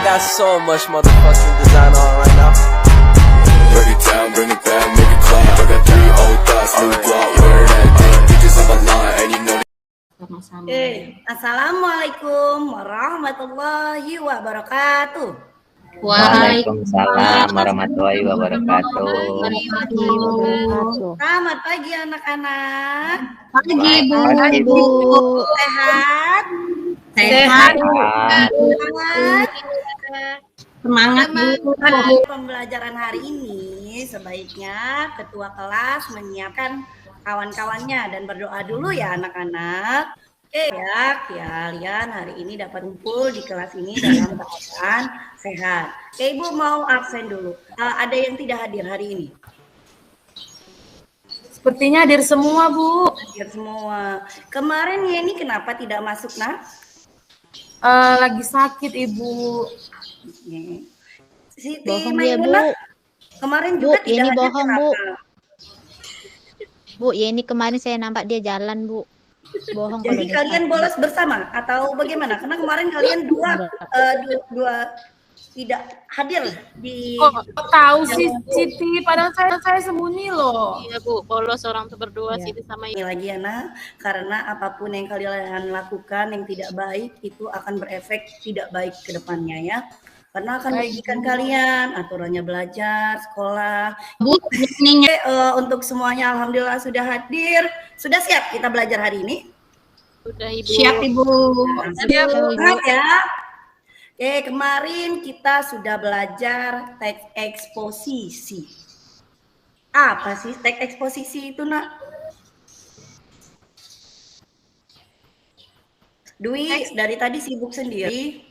got so much motherfucking design on right now. Break it down, bring it back, make it clap. I got 3 old thoughts, new guap, wear that thing. Bitches on my line, and you know. Assalamualaikum warahmatullahi wabarakatuh. Waalaikumsalam warahmatullahi wabarakatuh. Selamat pagi anak-anak. Pagi Bu. Sehat? Sehat. Semangat Bu. Pembelajaran hari ini sebaiknya ketua kelas menyiapkan kawan-kawannya dan berdoa dulu ya anak-anak. Oke ya, kalian hari ini dapat kumpul di kelas ini dalam keadaan sehat. Oke, Ibu mau absen dulu. Ada yang tidak hadir hari ini? Sepertinya hadir semua, Bu. Hadir semua. Kemarin Yeni kenapa tidak masuk, Nak? Lagi sakit, Ibu. Siti Bohong dia, Bu. Kemarin juga Bu, tidak Yeni hadir. bohong, Bu. Kenapa? Bu, Yeni kemarin saya nampak dia jalan, Bu. Bohong. Jadi kalian bolos bersama atau bagaimana? Karena kemarin kalian dua tidak hadir di. Oh, tahu sih Siti, padahal saya sembunyi loh. Iya Bu, bolos orang tuh berdua Siti sama Ini lagi ya Nak, karena apapun yang kalian lakukan yang tidak baik itu akan berefek tidak baik ke depannya ya. Karena akan merugikan kalian, aturannya belajar, sekolah. Bu, Untuk semuanya alhamdulillah sudah hadir. Sudah siap kita belajar hari ini? Sudah Ibu. siap Ibu. Semangat ya. Oke, kemarin kita sudah belajar teks eksposisi. Apa sih teks eksposisi itu, Nak? Dwi, dari tadi sibuk sendiri.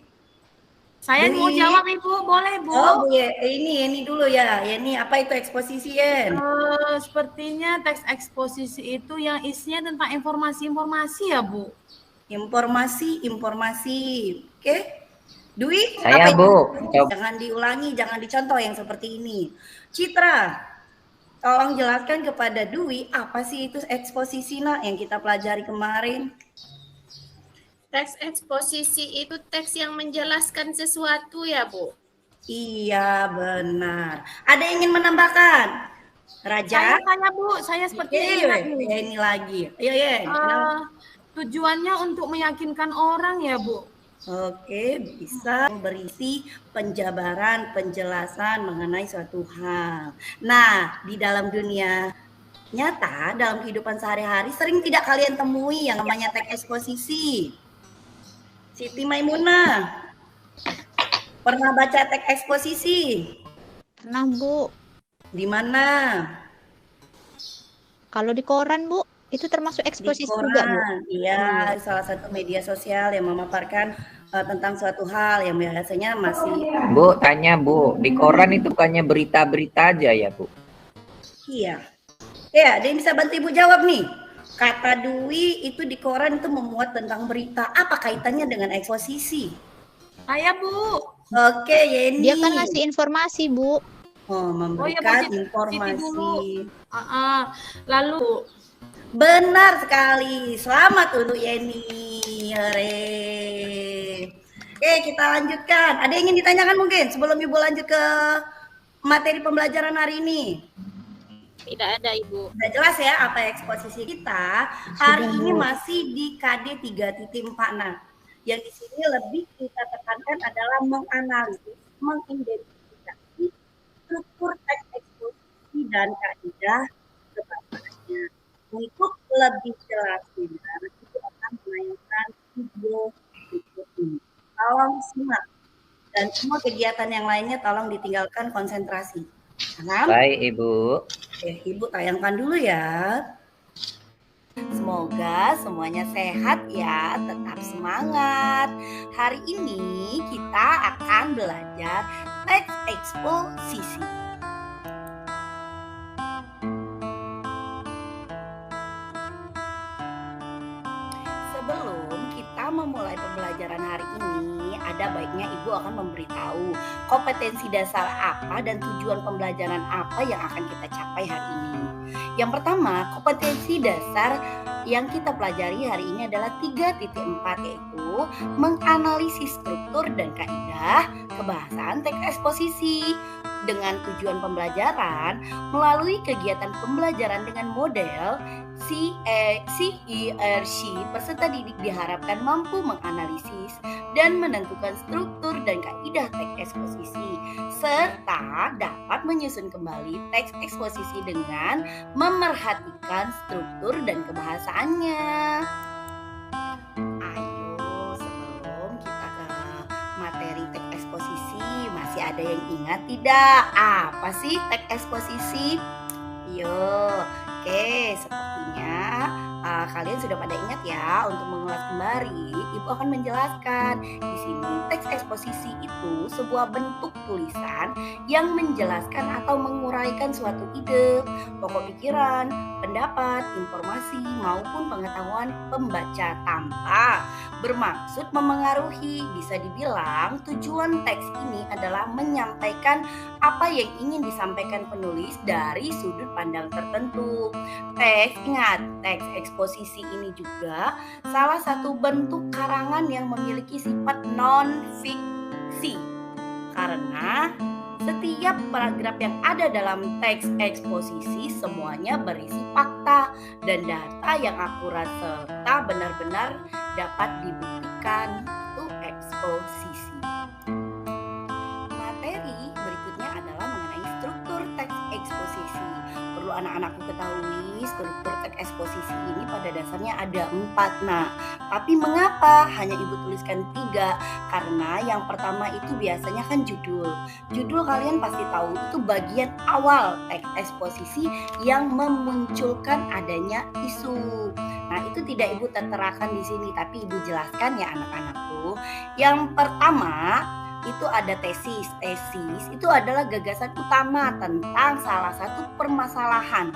Saya mau jawab Ibu, boleh Bu? Oh, Bu, ini dulu ya. Ini apa itu eksposisi, Yen? Sepertinya teks eksposisi itu yang isinya tentang informasi-informasi ya Bu? Informasi. Oke. Dwi, Saya apa Bu. itu? Jangan diulangi, jangan dicontoh yang seperti ini. Citra, tolong jelaskan kepada Dwi apa sih itu eksposisi Nak yang kita pelajari kemarin. Teks eksposisi itu teks yang menjelaskan sesuatu ya Bu? Iya benar. Ada yang ingin menambahkan? Raja? Saya Bu, saya seperti ini lagi. Ayo Yen. Tujuannya untuk meyakinkan orang ya Bu? Oke, bisa berisi penjabaran, penjelasan mengenai suatu hal. Nah, di dalam dunia nyata, dalam kehidupan sehari-hari, sering tidak kalian temui yang namanya teks eksposisi. Siti Maimunah, pernah baca teks eksposisi? Pernah Bu. Di mana? Kalau di koran Bu, itu termasuk eksposisi juga Bu. Iya, salah satu media sosial yang memaparkan tentang suatu hal yang biasanya masih. Bu, tanya Bu, di koran itu bukannya berita-berita aja ya Bu? Iya. Ya, ada yang bisa bantu Ibu jawab nih. Kata Dwi itu di koran itu memuat tentang berita. Apa kaitannya dengan eksposisi? Saya Bu. Oke, Yeni. Dia kan ngasih informasi Bu. Memberikan informasi. Lalu Benar sekali. Selamat untuk Yeni. Hore. Oke, kita lanjutkan. Ada yang ingin ditanyakan mungkin sebelum Ibu lanjut ke materi pembelajaran hari ini? Tidak ada Ibu. Sudah jelas ya apa eksposisi kita. Hari ini masih di KD 3.4. Nah, yang di sini lebih kita tekankan adalah menganalisis, mengidentifikasi struktur teks eksposisi dan kaidah kebangsanya. Untuk lebih jelasnya, itu akan menayangkan video berikut ini. Tolong simak. Dan semua kegiatan yang lainnya tolong ditinggalkan konsentrasi. Paham? Baik Ibu. Oke, Ibu tayangkan dulu ya. Semoga semuanya sehat ya, tetap semangat. Hari ini kita akan belajar teks eksposisi. Sebelum kita memulai pembelajaran hari ini, ada baiknya Ibu akan memberitahu kompetensi dasar apa dan tujuan pembelajaran apa yang akan kita capai hari ini. Yang pertama, kompetensi dasar yang kita pelajari hari ini adalah 3.4, yaitu menganalisis struktur dan kaidah kebahasan teks eksposisi dengan tujuan pembelajaran melalui kegiatan pembelajaran dengan model CERC. Peserta didik diharapkan mampu menganalisis dan menentukan struktur dan kaidah teks eksposisi serta dapat menyusun kembali teks eksposisi dengan memerhatikan struktur dan kebahasaannya. Ayo, sebelum kita ke materi teks eksposisi, masih ada yang ingat tidak? Apa sih teks eksposisi? Oke, sepertinya kalian sudah pada ingat ya. Untuk mengulas kembali, Ibu akan menjelaskan. Di sini teks eksposisi itu sebuah bentuk tulisan yang menjelaskan atau menguraikan suatu ide, pokok pikiran, pendapat, informasi maupun pengetahuan pembaca tanpa bermaksud memengaruhi. Bisa dibilang tujuan teks ini adalah menyampaikan apa yang ingin disampaikan penulis dari sudut pandang tertentu. Ingat, teks eksposisi ini juga salah satu bentuk karangan yang memiliki sifat non-fiksi. Karena setiap paragraf yang ada dalam teks eksposisi semuanya berisi fakta dan data yang akurat serta benar-benar dapat dibuktikan. Itu eksposisi. Materi berikutnya adalah mengenai struktur teks eksposisi. Perlu anak-anakku ketahui, struktur teks eksposisi ini pada dasarnya ada 4. Nah, tapi mengapa hanya Ibu tuliskan 3? Karena yang pertama itu biasanya kan judul. Judul kalian pasti tahu itu bagian awal teks eksposisi yang memunculkan adanya isu. Nah, itu tidak Ibu terterakan di sini, tapi Ibu jelaskan ya anak-anakku. Yang pertama itu ada tesis. Tesis itu adalah gagasan utama tentang salah satu permasalahan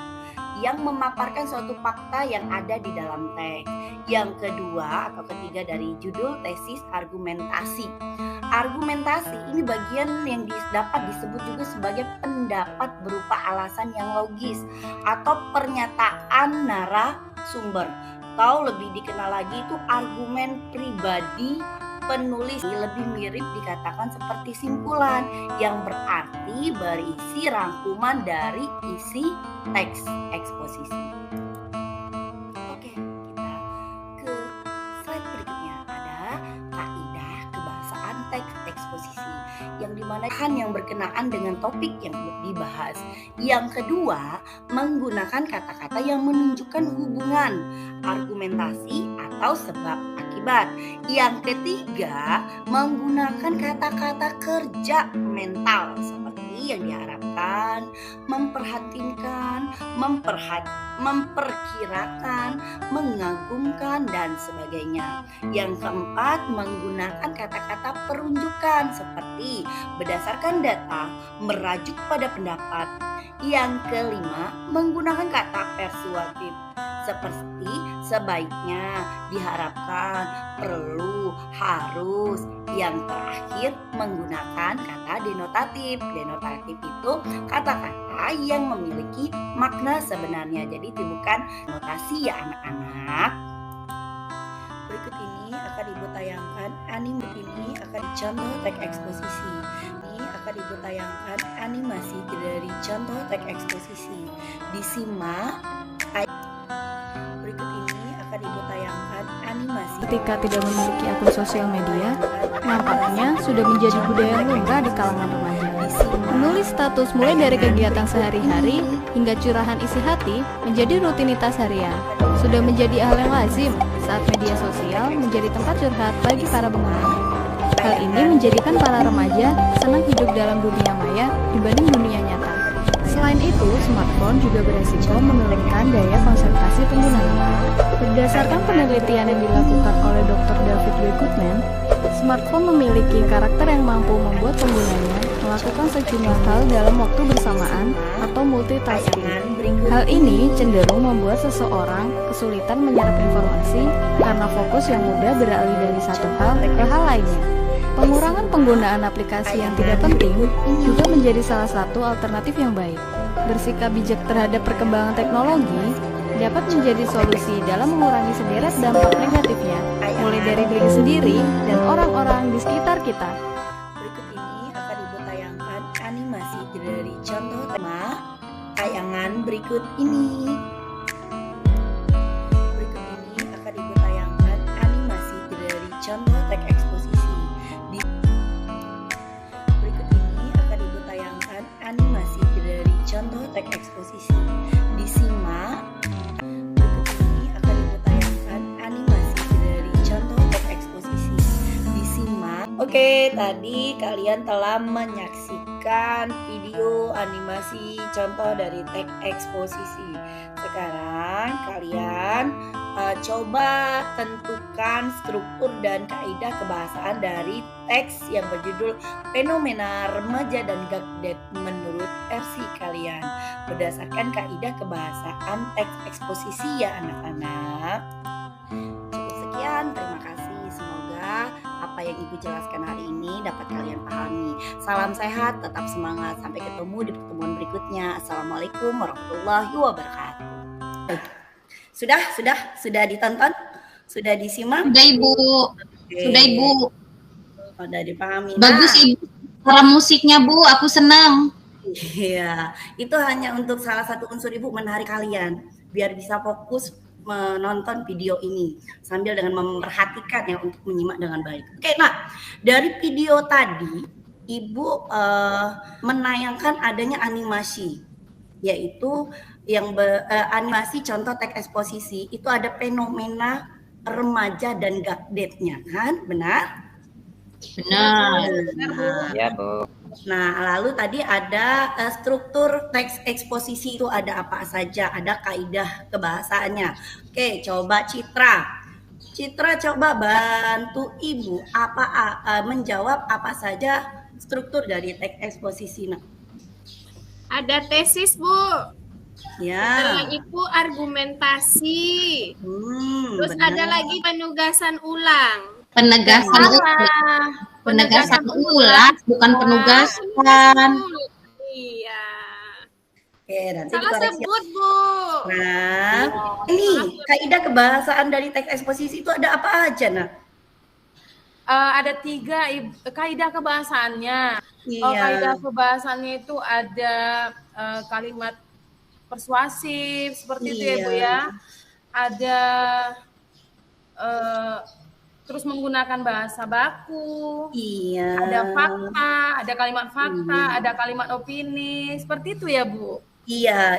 yang memaparkan suatu fakta yang ada di dalam teks. Yang kedua atau ketiga dari judul tesis, argumentasi. Argumentasi ini bagian yang dapat disebut juga sebagai pendapat berupa alasan yang logis atau pernyataan narasumber, atau lebih dikenal lagi itu argumen pribadi penulis. Lebih mirip dikatakan seperti simpulan yang berarti berisi rangkuman dari isi teks eksposisi. Oke, kita ke slide berikutnya. Ada kaidah kebahasaan teks eksposisi yang dimana yang berkenaan dengan topik yang dibahas. Yang kedua, menggunakan kata-kata yang menunjukkan hubungan, argumentasi atau sebab akibat. Yang ketiga, menggunakan kata-kata kerja mental seperti yang diharapkan, memperhatikan, memperkirakan, mengagumkan, dan sebagainya. Yang keempat, menggunakan kata-kata perunjukan seperti berdasarkan data, merajuk pada pendapat. Yang kelima, menggunakan kata persuasif seperti sebaiknya, diharapkan, perlu, harus. Yang terakhir, menggunakan kata denotatif. Denotatif itu kata-kata yang memiliki makna sebenarnya. Jadi itu bukan notasi ya anak-anak. Berikut ini akan Ibu tayangkan anime ini akan contoh teks eksposisi. Ini akan Ibu tayangkan animasi dari contoh teks eksposisi. Disimak. Berikut ini akan Ibu tayangkan animasi. Ketika tidak memiliki akun sosial media, nampaknya sudah menjadi budaya lumrah di kalangan remaja. Menulis status mulai dari kegiatan sehari-hari hingga curahan isi hati menjadi rutinitas harian. Sudah menjadi hal yang lazim saat media sosial menjadi tempat curhat bagi para pengguna. Hal ini menjadikan para remaja senang hidup dalam dunia maya dibanding dunia nyata. Selain itu, smartphone juga beresiko menurunkan daya konsentrasi penggunanya. Berdasarkan penelitian yang dilakukan oleh Dr. David W. Goodman, smartphone memiliki karakter yang mampu membuat penggunanya melakukan sejumlah hal dalam waktu bersamaan atau multitasking. Hal ini cenderung membuat seseorang kesulitan menyerap informasi karena fokus yang mudah beralih dari satu hal ke hal lainnya. Pengurangan penggunaan aplikasi yang tidak penting juga menjadi salah satu alternatif yang baik. Bersikap bijak terhadap perkembangan teknologi dapat menjadi solusi dalam mengurangi sederet dampak negatifnya, mulai dari diri sendiri dan orang-orang di sekitar kita. Berikut ini dari contoh tema tayangan berikut ini. Berikut ini akan Ibu tayangkan animasi dari contoh teks eksposisi. Berikut ini akan Ibu tayangkan animasi dari contoh teks eksposisi. Disimak. Berikut ini akan Ibu tayangkan animasi dari contoh teks eksposisi. Disimak. Oke, tadi kalian telah menyaksikan video animasi contoh dari teks eksposisi. Sekarang kalian coba tentukan struktur dan kaidah kebahasaan dari teks yang berjudul Fenomena Remaja dan Gagdet menurut versi kalian berdasarkan kaidah kebahasaan teks eksposisi ya anak-anak. Cukup sekian, terima kasih. Semoga apa yang Ibu jelaskan hari ini dapat kalian pahami. Salam sehat, tetap semangat. Sampai ketemu di pertemuan berikutnya. Assalamualaikum warahmatullahi wabarakatuh. Sudah ditonton? Sudah disimak? Sudah Ibu. Oke. Sudah Ibu. Sudah dipahami. Bagus Ibu. Suara musiknya Bu, aku senang. Iya, itu hanya untuk salah satu unsur Ibu menarik kalian biar bisa fokus menonton video ini sambil dengan memperhatikan ya untuk menyimak dengan baik. Oke, nah dari video tadi Ibu menayangkan adanya animasi, yaitu yang animasi contoh teks eksposisi itu ada fenomena remaja dan gagdetnya, kan? Benar? Benar. Ya, Bu. Nah, lalu tadi ada struktur teks eksposisi itu ada apa saja, ada kaidah kebahasaannya. Oke, coba Citra coba bantu Ibu menjawab apa saja struktur dari teks eksposisi. Nah, Ada tesis, Bu. ya. Setelah itu argumentasi. Terus benar. ada lagi penugasan ulang. Penegasan ulang. Penegasan ulang, bukan penugasan. Iya. Oke, nanti Salah dikoreksi. sebut, Bu. Nah, ini kaidah kebahasaan dari teks eksposisi itu ada apa aja, Nak? Ada 3 kaidah kebahasaannya. Iya. Kaidah kebahasaannya itu ada kalimat persuasif seperti itu ya Bu ya. Ada terus menggunakan bahasa baku. Iya. Ada fakta, ada kalimat fakta, ada kalimat opini, seperti itu ya Bu. Iya,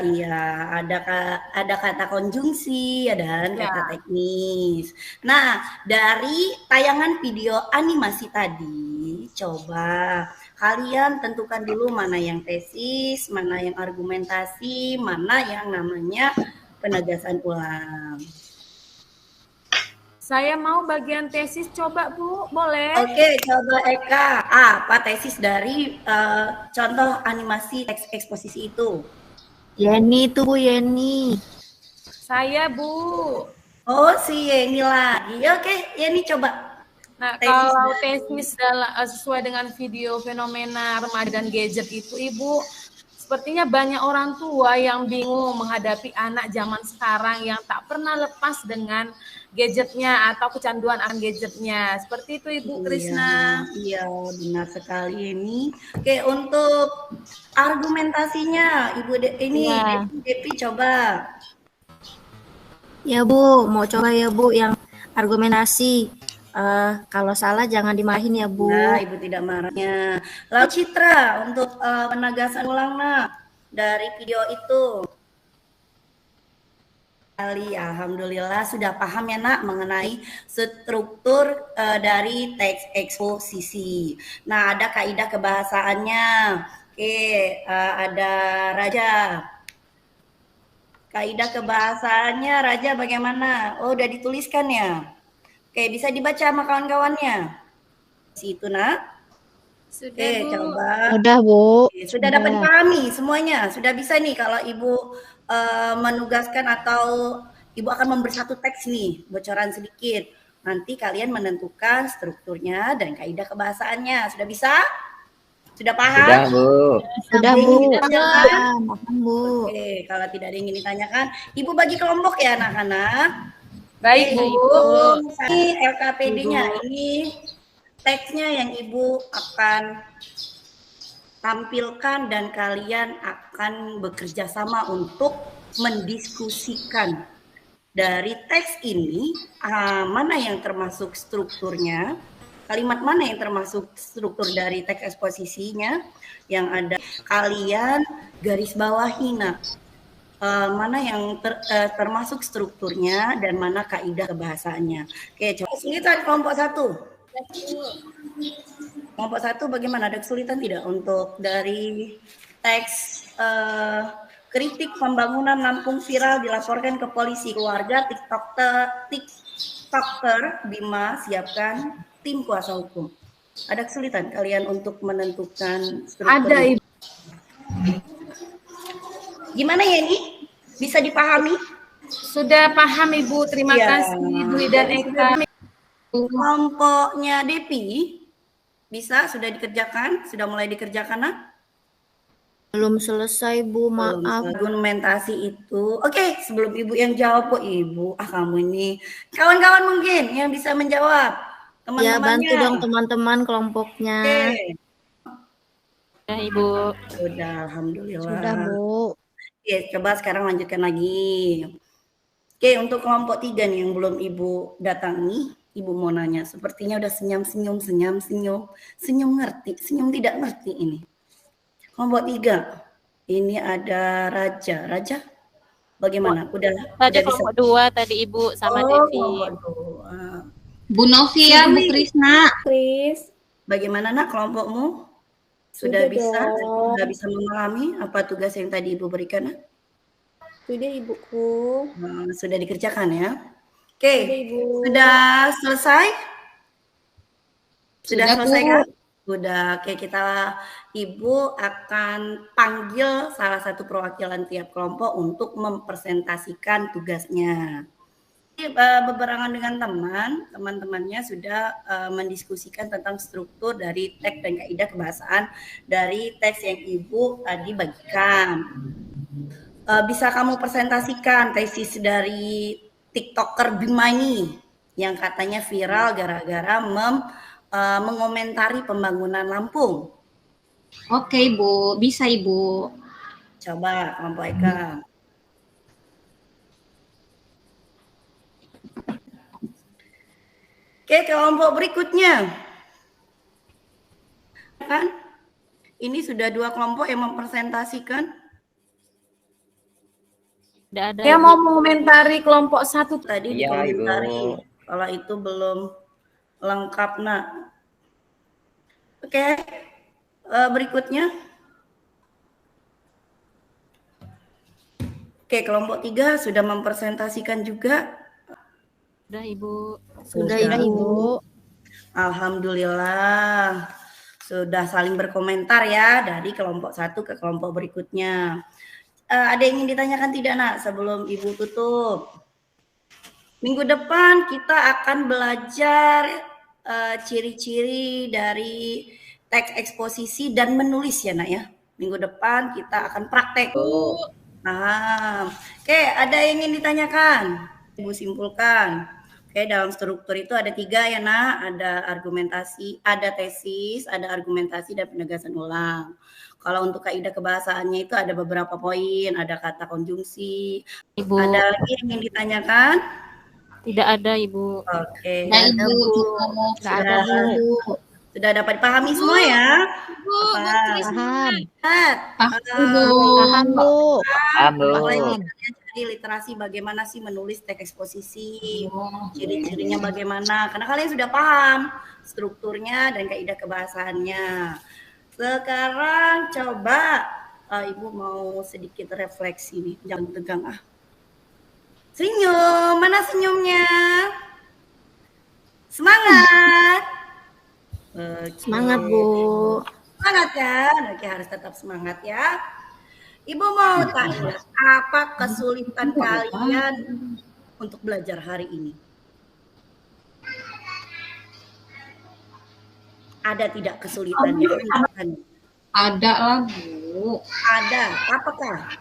ada kata konjungsi, ada kata teknis. Nah, dari tayangan video animasi tadi, coba kalian tentukan dulu mana yang tesis, mana yang argumentasi, mana yang namanya penegasan ulang. Saya mau bagian tesis, coba Bu, boleh? Oke, coba Eka. Apa tesis dari contoh animasi teks eksposisi itu? Yeni itu Bu, Yeni. Saya Bu. Oh, si Yeni lagi. Oke, Yeni coba. Nah, Tesis kalau dari- tesis sesuai dengan video fenomena remaja dan gadget itu, Ibu, sepertinya banyak orang tua yang bingung menghadapi anak zaman sekarang yang tak pernah lepas dengan gadgetnya atau kecanduan akan gadgetnya. Seperti itu Ibu Krisna. Iya, benar sekali ini. Oke, untuk argumentasinya Ibu Iya. Depi coba. Ya Bu, mau coba ya Bu yang argumentasi. Kalau salah jangan dimarahin ya Bu. Nah, Ibu tidak marahnya. Lalu Citra untuk penegasan ulang Nak dari video itu. Alhamdulillah sudah paham ya Nak mengenai struktur dari teks eksposisi. Nah, ada kaidah kebahasaannya. Oke, ada Raja. Kaidah kebahasaannya Raja bagaimana? Oh, udah dituliskan ya. Oke, bisa dibaca sama kawan-kawannya. Situ Nak. Sudah, Oke, Bu. coba. Udah Bu. Oke, sudah dapat dipahami semuanya. Sudah bisa nih kalau Ibu menugaskan atau Ibu akan memberi satu teks nih, bocoran sedikit. Nanti kalian menentukan strukturnya dan kaidah kebahasaannya. Sudah bisa? Sudah paham? Sudah, Bu. Sudah Ada yang Bu. ingin ditanyakan? Paham Bu. Oke, kalau tidak ada yang ingin ditanyakan, Ibu bagi kelompok ya anak-anak. Baik Bu. Ini LKPD-nya, ini teksnya yang Ibu akan tampilkan dan kalian akan bekerja sama untuk mendiskusikan dari teks ini mana yang termasuk strukturnya, kalimat mana yang termasuk struktur dari teks eksposisinya yang ada kalian garis bawahi mana yang termasuk strukturnya dan mana kaidah kebahasaannya. Oke, coba kesulitan kelompok 1. Kelompok 1 bagaimana? Ada kesulitan tidak untuk dari teks kritik pembangunan Lampung viral dilaporkan ke polisi, keluarga TikToker Bima siapkan tim kuasa hukum. Ada kesulitan kalian untuk menentukan struktur? Ada, Ibu. Gimana ya ini? Bisa dipahami? Sudah paham, Ibu. Terima kasih, Dwi dan Eka. Kelompoknya Depi bisa sudah dikerjakan? Sudah mulai dikerjakan, nak? Belum selesai, Bu. Maaf. Argumentasi itu. Oke, sebelum Ibu yang jawab, kok Ibu. Kamu ini. Kawan-kawan mungkin yang bisa menjawab. Ya, Teman-temannya. bantu dong teman-teman kelompoknya. Oke. Sudah, Ibu. Sudah, alhamdulillah. Sudah, Bu. Oke, coba sekarang lanjutkan lagi. Oke, untuk kelompok 3 nih yang belum Ibu datangi, Ibu mau nanya. Sepertinya udah senyum ngerti, senyum tidak ngerti ini. Kelompok 3, ini ada Raja, bagaimana? Udah Kelompok 2 tadi Ibu sama Devi. Bu Novia, Bu Krisna. Bagaimana nak kelompokmu? Sudah bisa memahami apa tugas yang tadi Ibu berikan? Nak? Sudah, Ibuku. Sudah dikerjakan ya? Oke, sudah selesai? Sudah selesai kan? Sudah. Oke, Ibu akan panggil salah satu perwakilan tiap kelompok untuk mempresentasikan tugasnya. Bebarengan dengan teman-temannya sudah mendiskusikan tentang struktur dari teks dan kaidah kebahasaan dari teks yang Ibu tadi bagikan. Bisa kamu presentasikan tesis dari TikToker Bima ini yang katanya viral gara-gara mengomentari pembangunan Lampung. Oke, Ibu. Bisa, Ibu. Coba kelompok Eka. Oke, kelompok berikutnya. Kan? Ini sudah 2 kelompok yang mempresentasikan. Saya mau mengomentari kelompok 1 tadi Ya, dikomentari. Ibu. Kalau itu belum lengkap, nak. Oke, berikutnya. Oke, kelompok 3 sudah mempresentasikan juga. Sudah, Ibu. Sudah, Ibu. Alhamdulillah. Sudah saling berkomentar ya dari kelompok 1 ke kelompok berikutnya. Ada yang ingin ditanyakan tidak, nak, sebelum Ibu tutup? Minggu depan kita akan belajar ciri-ciri dari teks eksposisi dan menulis ya, nak ya. Minggu depan kita akan praktek. Oke, ada yang ingin ditanyakan? Ibu simpulkan. Oke, dalam struktur itu ada 3 ya, nak. Ada argumentasi, ada tesis, ada argumentasi dan penegasan ulang. Kalau untuk kaidah kebahasaannya itu ada beberapa poin, ada kata konjungsi. Ibu. Ada lagi yang ingin ditanyakan? Tidak ada, Ibu. Oke. Nah, Ibu. Sudah dapat dipahami semua ya? Bu Krisna. Paham, Bu. Paham, Bu. Kalian cari literasi bagaimana sih menulis teks eksposisi, ciri-cirinya bagaimana, karena kalian sudah paham strukturnya dan kaidah kebahasaannya. Sekarang coba Ibu mau sedikit refleksi nih, jangan tegang Senyum, mana senyumnya? Semangat. Semangat, Bu. Semangat kan? Oke, harus tetap semangat ya. Ibu mau tanya, apa kesulitan kalian untuk belajar hari ini? Ada tidak kesulitannya? Ada lah, Bu. Ada. Apakah?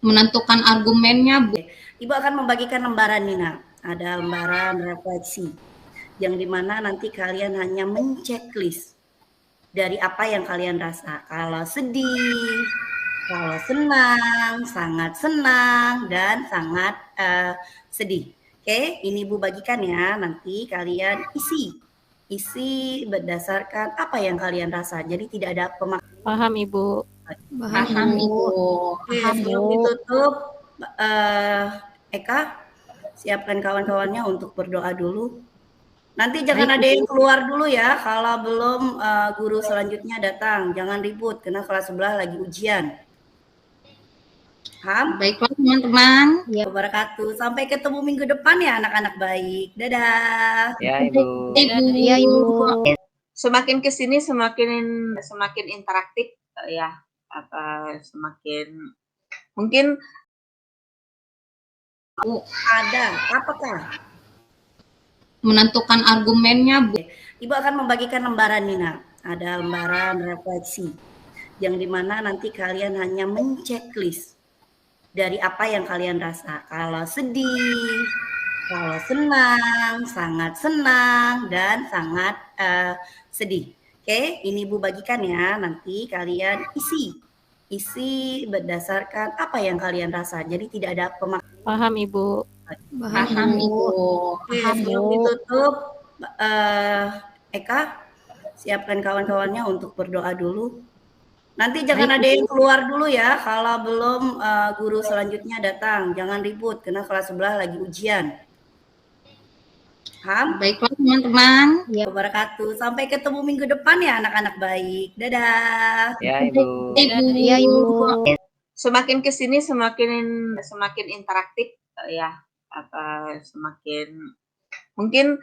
Menentukan argumennya, Bu. Ibu akan membagikan lembaran nih, nak. Ada lembaran refleksi yang dimana nanti kalian hanya menceklis dari apa yang kalian rasa. Kalau sedih, kalau senang, sangat senang, dan sangat sedih. Oke, ini Ibu bagikan ya. Nanti kalian isi berdasarkan apa yang kalian rasa. Jadi tidak ada pemakaian. Paham, Ibu. Paham, Ibu. Oke, sebelum ditutup, Eka, siapkan kawan-kawannya untuk berdoa dulu. Nanti jangan ada yang keluar dulu ya, kalau belum guru selanjutnya datang. Jangan ribut, karena kelas sebelah lagi ujian. Paham? Baiklah teman-teman. Wabarakatuh. Sampai ketemu minggu depan ya anak-anak baik. Dadah. Ya Ibu. Ya Ibu. Semakin kesini semakin interaktif ya, semakin mungkin ada apakah Menentukan argumennya, Bu. Ibu akan membagikan lembaran Nina. Ada lembaran refleksi yang dimana nanti kalian hanya menceklis dari apa yang kalian rasa. Kalau sedih, kalau senang, sangat senang, dan sangat sedih. Oke, ini Ibu bagikan ya. Nanti kalian isi berdasarkan apa yang kalian rasa. Jadi tidak ada pemakaian. Paham, Ibu. Paham, Ibu. Oke, sebelum ditutup, Eka, siapkan kawan-kawannya untuk berdoa dulu. Nanti jangan ada yang keluar dulu ya, kalau belum guru selanjutnya datang. Jangan ribut, karena kelas sebelah lagi ujian. Paham? Baiklah teman-teman. Wabarakatuh. Sampai ketemu minggu depan ya anak-anak baik. Dadah. Ya Ibu. Ya Ibu. semakin kesini semakin interaktif ya, semakin mungkin